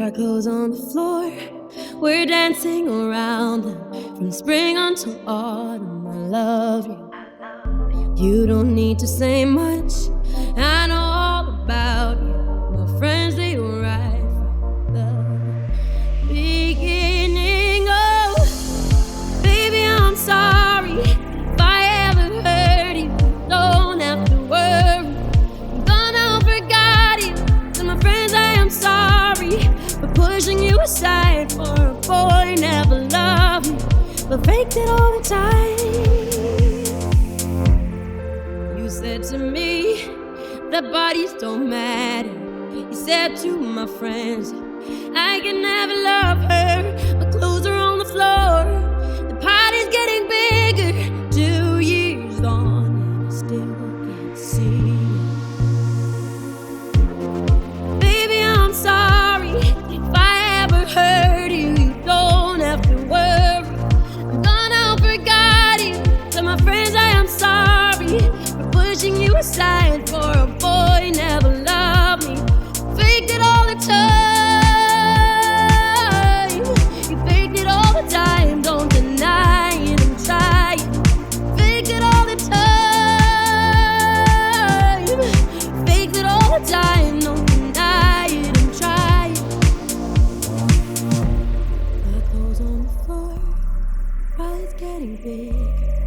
our clothes on the floor, we're dancing around them from spring until autumn. I love you. You don't need to say much. I know all about you. My friends, they were right from the beginning. Oh, baby, I'm sorry if I ever hurt you. Don't have to worry. I'm gonna forget you. To my friends, I am sorry for pushing you aside for a boy never loved me, but faked it all the time. You said to me that bodies don't matter. You said to my friends I can never love her. My clothes are on the floor,